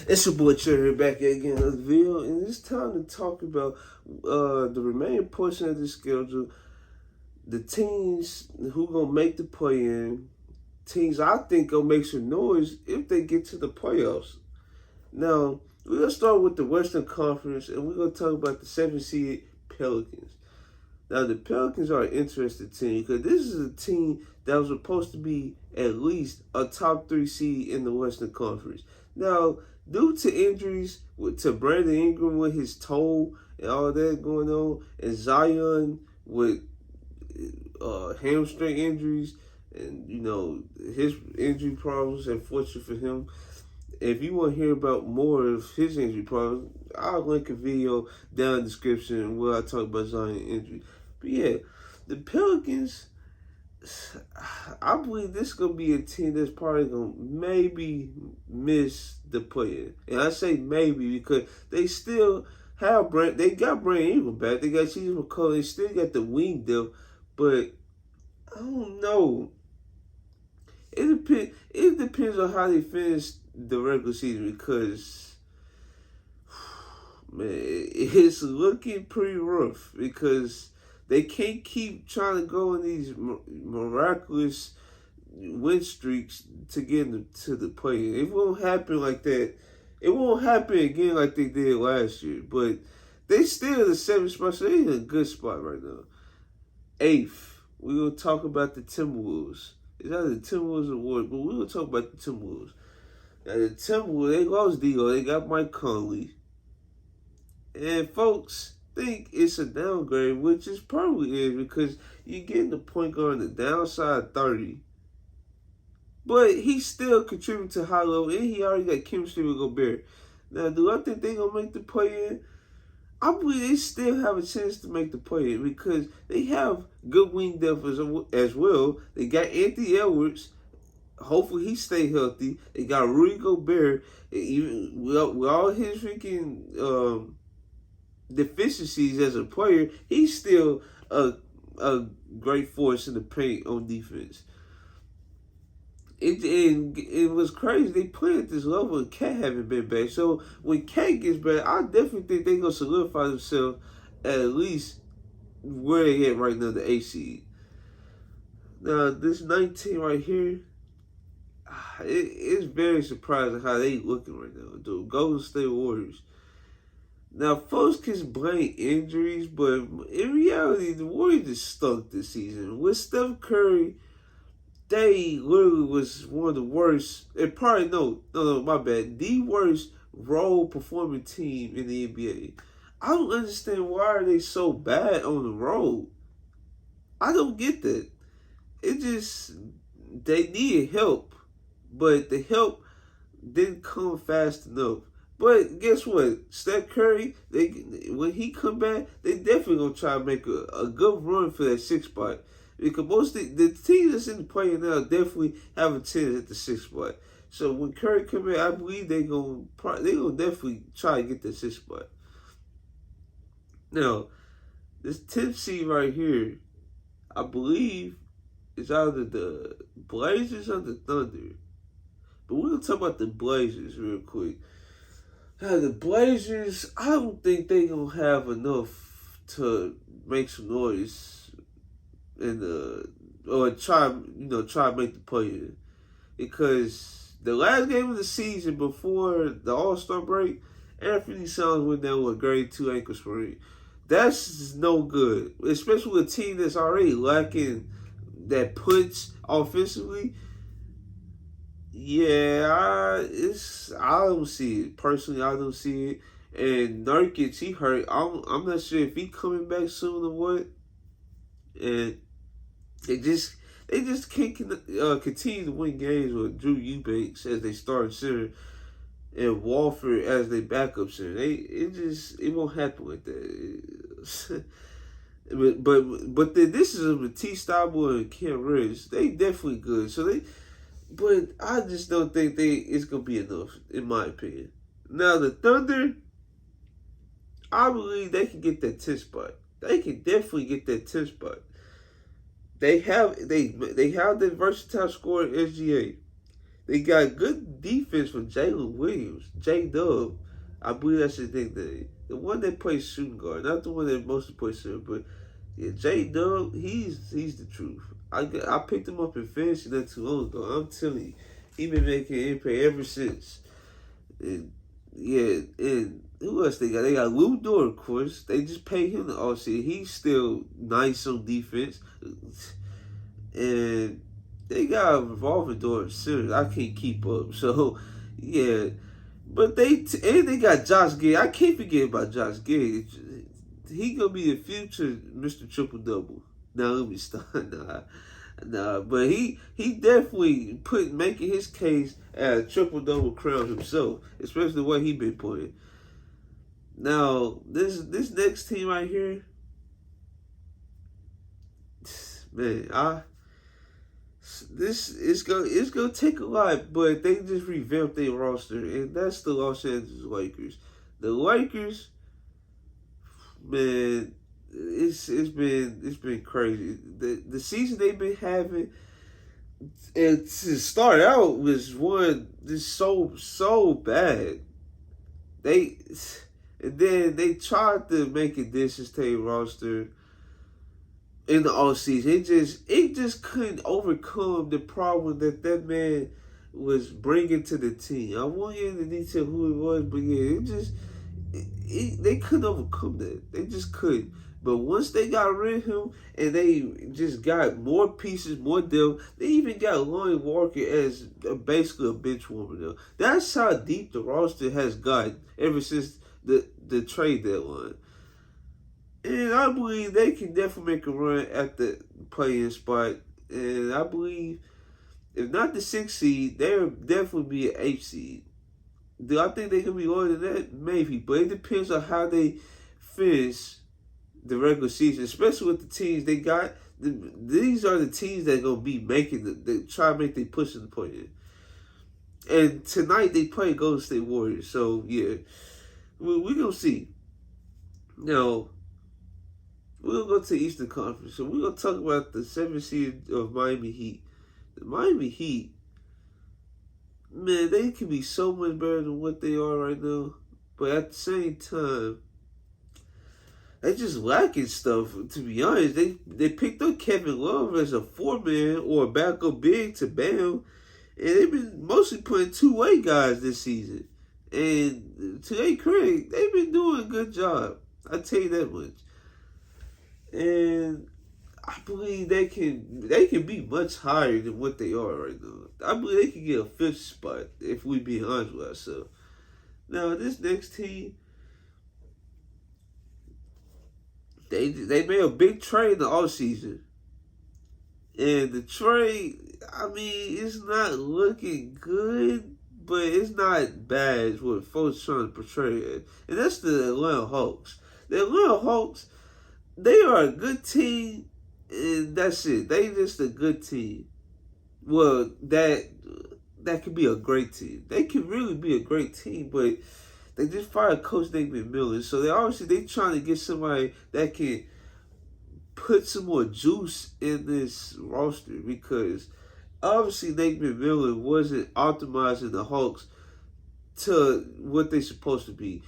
It's your boy Cherry back again in the video, and it's time to talk about the remaining portion of the schedule, the teams who gonna make the play-in, teams I think gonna make some noise if they get to the playoffs. Now, we're gonna start with the Western Conference, and we're gonna talk about the 7 seed Pelicans. Now, the Pelicans are an interesting team because this is a team that was supposed to be at least a top 3 seed in the Western Conference. Now, due to injuries to Brandon Ingram with his toe and all that going on, and Zion with hamstring injuries, and his injury problems, unfortunate for him. If you want to hear about more of his injury problems, I'll link a video down in the description where I talk about Zion injury. But yeah, the Pelicans, I believe this is going to be a team that's probably going to maybe miss the play-in. And I say maybe because they still have they got Brandon Ingram back. They got CJ McCollum. They still got the wing depth. But I don't know. It depends on how they finish the regular season because, man, it's looking pretty rough because they can't keep trying to go in these miraculous win streaks to get into the play. It won't happen like that. It won't happen again like they did last year. But they still in the 7th spot, so they're in a good spot right now. 8th, we're going to talk about the Timberwolves. It's not the Timberwolves award, but we're going to talk about the Timberwolves. Now, the Timberwolves, they lost D'Lo. They got Mike Conley. And folks think it's a downgrade, which it probably is because you're getting the point guard on the downside 30. But he still contributing to high level, and he already got chemistry with Gobert. Now, do I think they're going to make the play-in? I believe they still have a chance to make the play-in because they have good wing depth as well. They got Anthony Edwards. Hopefully he stay healthy. They got Rudy Gobert. Even with all his freaking deficiencies as a player, he's still a great force in the paint on defense. It was crazy. They played at this level and Cat haven't been back. So when Cat gets back, I definitely think they're going to solidify themselves at least where they at right now, the 8 seed. Now, this 19 right here, it's very surprising how they looking right now. The Golden State Warriors. Now, folks can blame injuries, but in reality, the Warriors just stunk this season. With Steph Curry, they literally was one of the worst, and probably, my bad, the worst role performing team in the NBA. I don't understand why are they so bad on the road. I don't get that. It just, they needed help, but the help didn't come fast enough. But guess what? Steph Curry, when he come back, they definitely gonna try to make a good run for that 6th spot. Because most of the teams that's in the play now definitely have a chance at the 6th spot. So when Curry come back, I believe they gonna definitely try to get the 6th spot. Now, this 10th seed right here, I believe, is either the Blazers or the Thunder. But we're gonna talk about the Blazers real quick. Now, the Blazers, I don't think they gonna have enough to make some noise or try to make the play-in. Because the last game of the season before the All-Star break, Anthony Simons went down with a grade 2 ankle sprain. That's no good, especially with a team that's already lacking that punch offensively. Yeah, I don't see it. Personally, I don't see it. And Nurkic, he hurt. I'm not sure if he coming back soon or what. And they just can't continue to win games with Drew Eubanks as they starting center and Walford as their backup center. It won't happen like that. but this is a Matisse Thybulle and Cam Reddish. They definitely good. But I just don't think it's gonna be enough, in my opinion. Now the Thunder, I believe they can get that 10th spot. They can definitely get that 10th spot. They have the versatile scorer SGA. They got good defense from Jalen Williams, J-Dub. I believe that's his nickname. The one that plays shooting guard, not the one that mostly plays center, but yeah, J-Dub, he's the truth. I picked him up in fantasy not too long ago. I'm telling you, he been making impact ever since. And yeah, and who else they got? They got Lou Dort, of course. They just paid him the offseason. He's still nice on defense. And they got a revolving door at center. I can't keep up. So, yeah. But they got Josh Giddey. I can't forget about Josh Giddey. He gonna be the future Mr. Triple Double. Now let me start. Nah. But he definitely making his case as a triple double crown himself, especially the way he been playing. Now this next team right here, man, it's gonna take a lot, but they just revamped their roster, and that's the Los Angeles Lakers. The Lakers, man, it's been crazy. The season they've been having, and to start out was one just so bad. And then they tried to make additions to their roster in the offseason. It just couldn't overcome the problem that man was bringing to the team. I won't get into detail who it was, but yeah, they couldn't overcome that. They just couldn't. But once they got rid of him and they just got more pieces, more depth, they even got Lonnie Walker as basically a bench warmer now. That's how deep the roster has gotten ever since the trade deadline. And I believe they can definitely make a run at the play-in spot. And I believe, if not the 6th seed, they'll definitely be an 8th seed. Do I think they can be lower than that? Maybe. But it depends on how they finish the regular season, especially with the teams they got. These are the teams that are going to be making they try to make their push in the play-in. And tonight they play Golden State Warriors. So, yeah, we're going to see. Now, we're going to go to the Eastern Conference. So we're going to talk about the 7th seed of Miami Heat. The Miami Heat, man, they can be so much better than what they are right now. But at the same time, they just lacking stuff. To be honest, they picked up Kevin Love as a 4-man or a backup big to Bam. And they've been mostly putting two-way guys this season. And to their credit, they've been doing a good job. I tell you that much. And I believe they can be much higher than what they are right now. I believe they can get a 5th spot if we be honest with ourselves. Now this next team, they made a big trade in the offseason. And the trade, I mean, it's not looking good, but it's not bad is what folks trying to portray it. And that's the Atlanta Hawks. The Atlanta Hawks, they are a good team, and that's it. They just a good team. Well, that could be a great team. They can really be a great team, but they just fired Coach Nate McMillan. So they trying to get somebody that can put some more juice in this roster, because obviously Nate McMillan wasn't optimizing the Hawks to what they're supposed to be.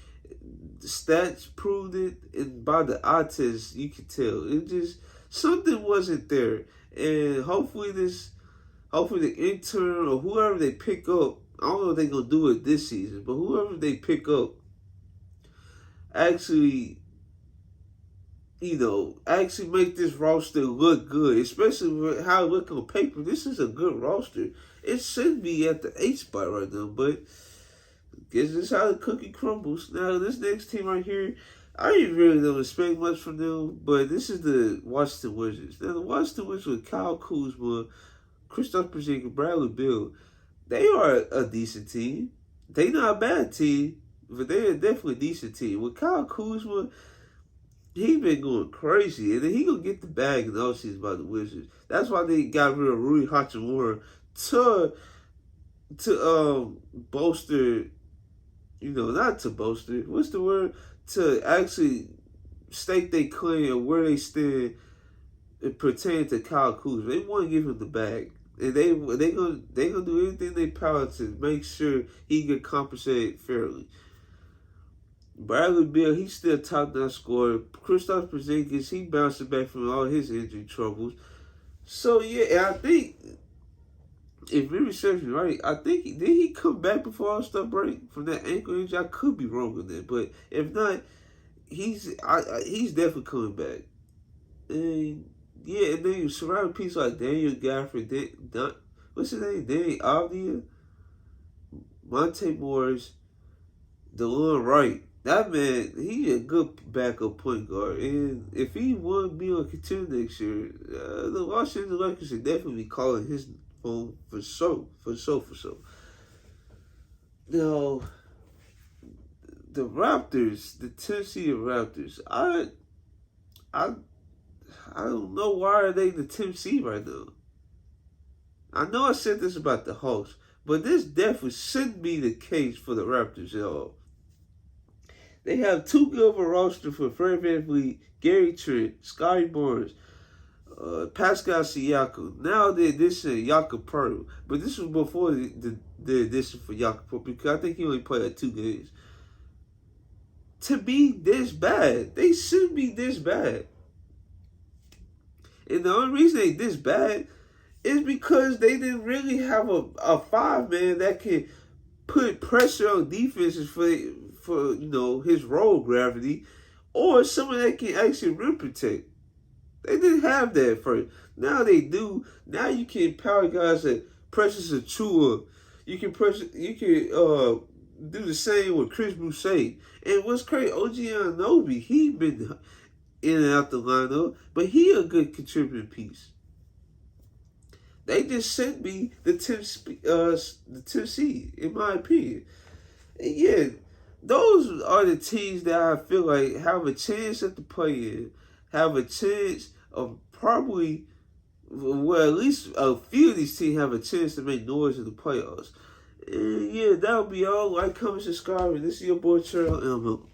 The stats proved it, and by the eye test, you can tell. It just, something wasn't there. And hopefully the intern or whoever they pick up, I don't know if they're going to do it this season, but whoever they pick up actually make this roster look good, especially with how it looks on paper. This is a good roster. It should be at the 8th spot right now, but guess this is how the cookie crumbles. Now, this next team right here, I really don't expect much from them, but this is the Washington Wizards. Now, the Washington Wizards with Kyle Kuzma, Kristaps Porzingis, Bradley Beal, they are a decent team. They not a bad team, but they're definitely a decent team. With Kyle Kuzma, he been going crazy, and then he gonna get the bag in the offseason by the Wizards. That's why they got rid of Rui Hachimura to bolster, not to bolster. What's the word? To actually state their claim of where they stand pertaining to Kyle Kuzma. They want to give him the bag. And they gonna do anything they power to make sure he get compensated fairly. Bradley Beal, he's still top notch scorer. Kristaps Porzingis, he bouncing back from all his injury troubles. So yeah, and I think if memory serves me right, I think did he come back before All-Star break from that ankle injury? I could be wrong on that, but if not, he's definitely coming back. And yeah, and then you surround people like Daniel Gafford, what's his name? Danny Avdia, Monte Morris, DeLon Wright. That man, he a good backup point guard. And if he want to be on contender next year, the Los Angeles Lakers should definitely be calling his phone for sure. Now, the Raptors, the Tennessee Raptors, I don't know why are they the 10th seed right now. I know I said this about the Hawks, but this definitely shouldn't be the case for the Raptors at all. They have too good of a roster for Fred VanVleet, Gary Trent, Scotty Barnes, Pascal Siakam. Now the addition of Jakob Poeltl, but this was before the addition for Jakob Poeltl because I think he only played 2 games. To be this bad, they shouldn't be this bad. And the only reason they this bad is because they didn't really have a 5-man that can put pressure on defenses for his roll gravity, or someone that can actually rim protect. They didn't have that first. Now they do. Now you can power guys that Precious Achiuwa. You can do the same with Chris Boucher. And what's crazy, OG Anunoby, he been in and out the lineup, but he a good contributing piece. They just sent me the 10th seed, in my opinion. And yeah, those are the teams that I feel like have a chance at the play-in, have a chance of probably, well, at least a few of these teams have a chance to make noise in the playoffs. And yeah, that'll be all. Like, comment, subscribe, and this is your boy, Cheryl Elmo.